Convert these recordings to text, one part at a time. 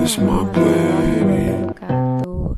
warahmatullahi wabarakatuh.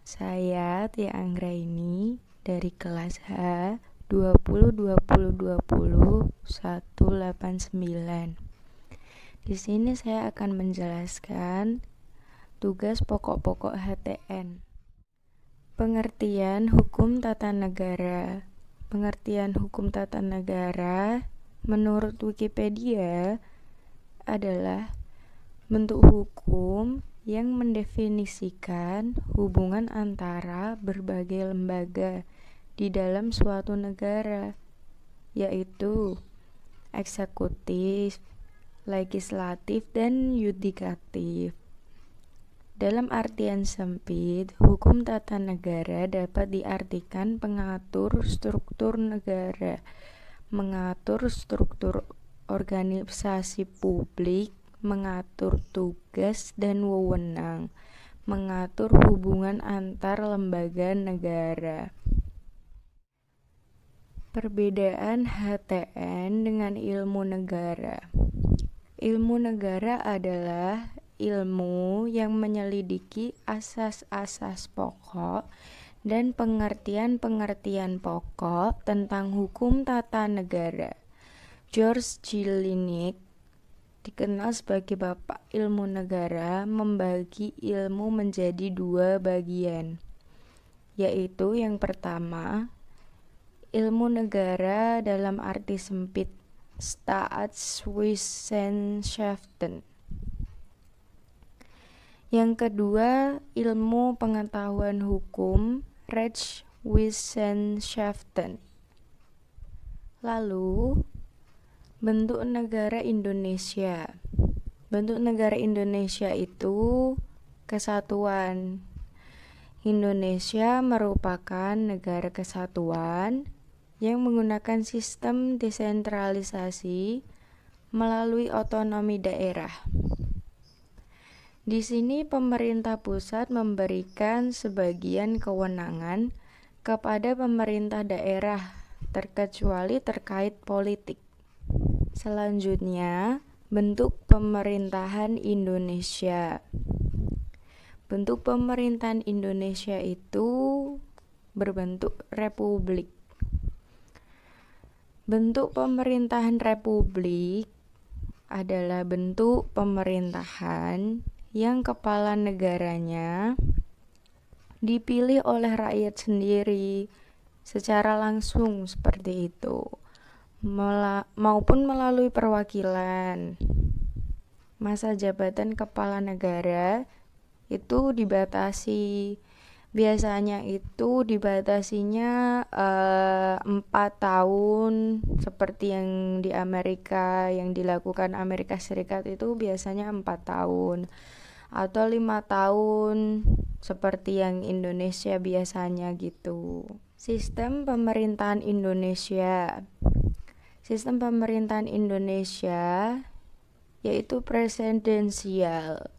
Saya Tia Anggraini dari kelas H 189. Di sini saya akan menjelaskan tugas pokok-pokok HTN. Pengertian hukum tata negara. Pengertian hukum tata negara menurut Wikipedia adalah bentuk hukum yang mendefinisikan hubungan antara berbagai lembaga di dalam suatu negara, yaitu eksekutif, legislatif, dan yudikatif. Dalam artian sempit, hukum tata negara dapat diartikan pengatur struktur negara, mengatur struktur organisasi publik, mengatur tugas dan wewenang, mengatur hubungan antar lembaga negara. Perbedaan HTN dengan ilmu negara. Ilmu negara adalah ilmu yang menyelidiki asas-asas pokok dan pengertian-pengertian pokok tentang hukum tata negara. George G. Linnik, dikenal sebagai Bapak Ilmu Negara, membagi ilmu menjadi dua bagian, yaitu yang pertama, ilmu negara dalam arti sempit, Staatswissenschaften. Yang kedua, ilmu pengetahuan hukum, Rechtswissenschaften. Lalu, bentuk negara Indonesia. Bentuk negara Indonesia itu kesatuan. Indonesia merupakan negara kesatuan yang menggunakan sistem desentralisasi melalui otonomi daerah. Di sini pemerintah pusat memberikan sebagian kewenangan kepada pemerintah daerah, terkecuali terkait politik. Selanjutnya, bentuk pemerintahan Indonesia. Bentuk pemerintahan Indonesia itu berbentuk republik. Bentuk pemerintahan republik adalah bentuk pemerintahan yang kepala negaranya dipilih oleh rakyat sendiri secara langsung seperti itu. Maupun melalui perwakilan. Masa jabatan kepala negara itu dibatasi. Biasanya itu dibatasinya 4 tahun, seperti yang di Amerika, yang dilakukan Amerika Serikat itu biasanya 4 tahun. Atau 5 tahun, seperti yang Indonesia biasanya gitu. Sistem pemerintahan Indonesia. Sistem pemerintahan Indonesia yaitu presidensial.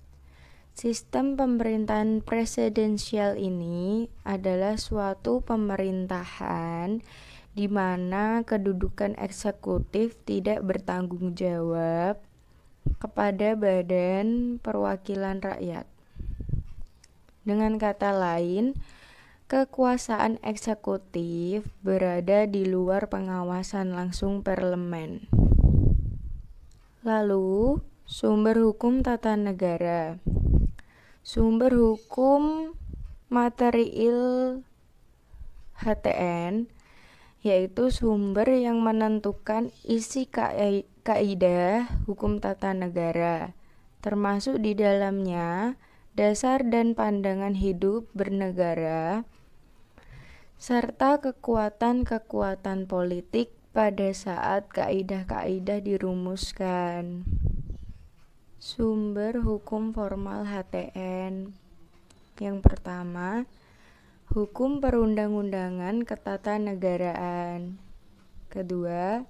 Sistem pemerintahan presidensial ini adalah suatu pemerintahan di mana kedudukan eksekutif tidak bertanggung jawab kepada badan perwakilan rakyat. Dengan kata lain, kekuasaan eksekutif berada di luar pengawasan langsung parlemen. Lalu, sumber hukum tata negara. Sumber hukum material HTN yaitu sumber yang menentukan isi kaidah hukum tata negara, termasuk di dalamnya dasar dan pandangan hidup bernegara, serta kekuatan-kekuatan politik pada saat kaidah-kaidah dirumuskan. Sumber hukum formal HTN. Yang pertama, hukum perundang-undangan ketatanegaraan. Kedua,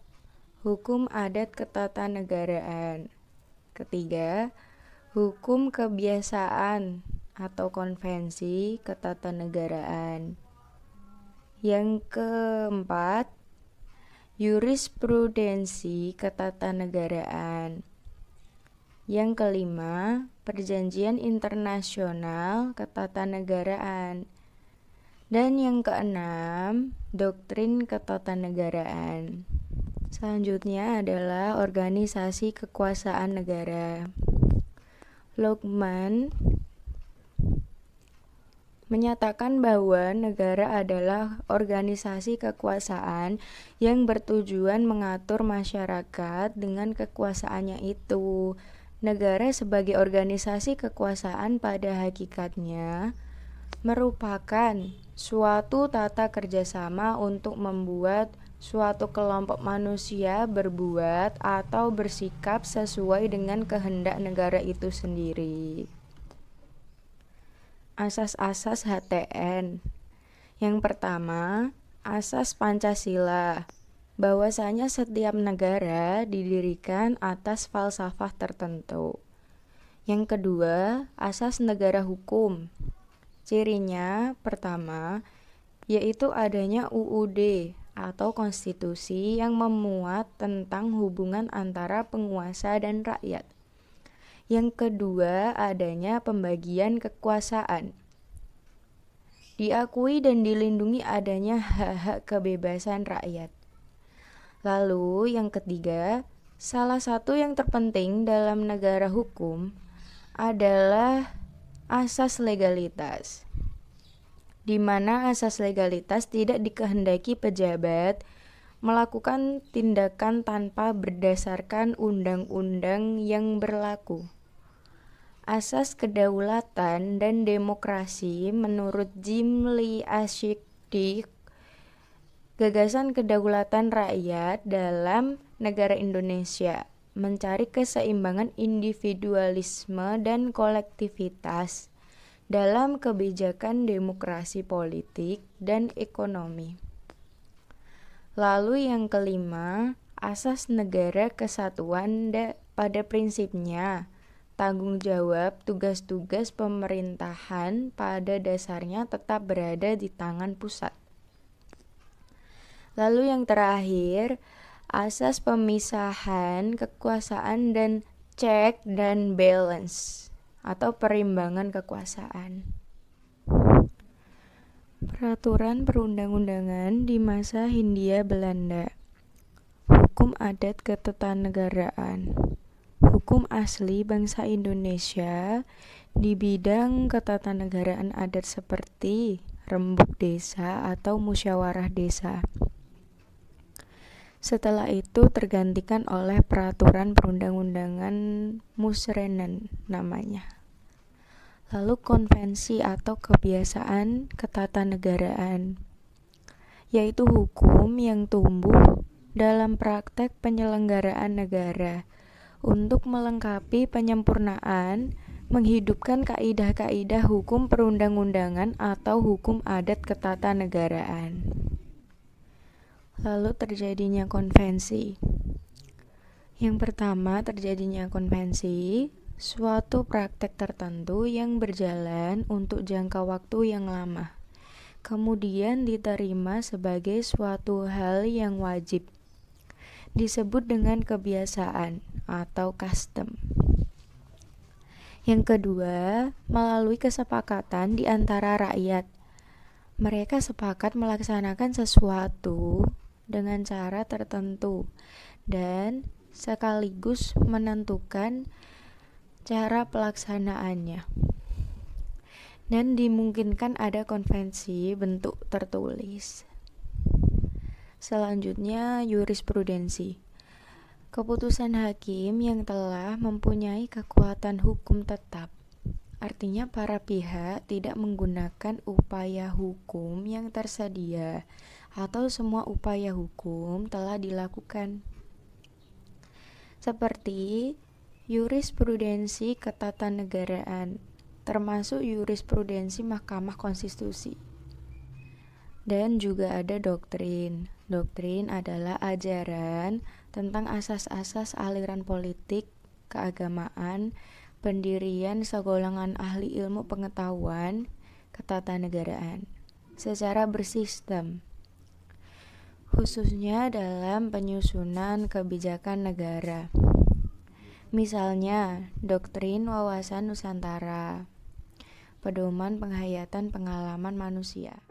hukum adat ketatanegaraan. Ketiga, hukum kebiasaan atau konvensi ketatanegaraan. Yang keempat, jurisprudensi ketatanegaraan. Yang kelima, perjanjian internasional ketatanegaraan. Dan yang keenam, doktrin ketatanegaraan. Selanjutnya adalah organisasi kekuasaan negara. Lokman menyatakan bahwa negara adalah organisasi kekuasaan yang bertujuan mengatur masyarakat dengan kekuasaannya itu. Negara sebagai organisasi kekuasaan pada hakikatnya merupakan suatu tata kerjasama untuk membuat suatu kelompok manusia berbuat atau bersikap sesuai dengan kehendak negara itu sendiri. Asas-asas HTN. Yang pertama, asas Pancasila. Bahwasanya setiap negara didirikan atas falsafah tertentu. Yang kedua, asas negara hukum. Cirinya pertama, yaitu adanya UUD atau konstitusi yang memuat tentang hubungan antara penguasa dan rakyat. Yang kedua, adanya pembagian kekuasaan. Diakui dan dilindungi adanya hak-hak kebebasan rakyat. Lalu yang ketiga, salah satu yang terpenting dalam negara hukum adalah asas legalitas, di mana asas legalitas tidak dikehendaki pejabat melakukan tindakan tanpa berdasarkan undang-undang yang berlaku. Asas kedaulatan dan demokrasi menurut Jim Lee Ashik-Dik, gagasan kedaulatan rakyat dalam negara Indonesia mencari keseimbangan individualisme dan kolektivitas dalam kebijakan demokrasi politik dan ekonomi. Lalu yang kelima, asas negara kesatuan pada prinsipnya tanggung jawab tugas-tugas pemerintahan pada dasarnya tetap berada di tangan pusat. Lalu yang terakhir, asas pemisahan kekuasaan dan check dan balance atau perimbangan kekuasaan. Peraturan perundang-undangan di masa Hindia Belanda. Hukum adat ketatanegaraan. Hukum asli bangsa Indonesia di bidang ketatanegaraan adat seperti rembuk desa atau musyawarah desa. Setelah itu tergantikan oleh peraturan perundang-undangan Musrenen namanya. Lalu konvensi atau kebiasaan ketatanegaraan, yaitu hukum yang tumbuh dalam praktek penyelenggaraan negara untuk melengkapi penyempurnaan, menghidupkan kaidah-kaidah hukum perundang-undangan atau hukum adat ketatanegaraan. Lalu terjadinya konvensi. Yang pertama, terjadinya konvensi, suatu praktek tertentu yang berjalan untuk jangka waktu yang lama, kemudian diterima sebagai suatu hal yang wajib, disebut dengan kebiasaan atau custom. Yang kedua, melalui kesepakatan di antara rakyat. Mereka sepakat melaksanakan sesuatu dengan cara tertentu dan sekaligus menentukan cara pelaksanaannya. Dan dimungkinkan ada konvensi bentuk tertulis. Selanjutnya, jurisprudensi. Keputusan hakim yang telah mempunyai kekuatan hukum tetap. Artinya para pihak tidak menggunakan upaya hukum yang tersedia atau semua upaya hukum telah dilakukan. Seperti jurisprudensi ketatanegaraan, termasuk jurisprudensi Mahkamah Konstitusi. Dan juga ada doktrin. Doktrin adalah ajaran tentang asas-asas aliran politik, keagamaan, pendirian segolongan ahli ilmu pengetahuan ketatanegaraan secara bersistem, khususnya dalam penyusunan kebijakan negara. Misalnya, doktrin wawasan Nusantara, pedoman penghayatan pengalaman manusia.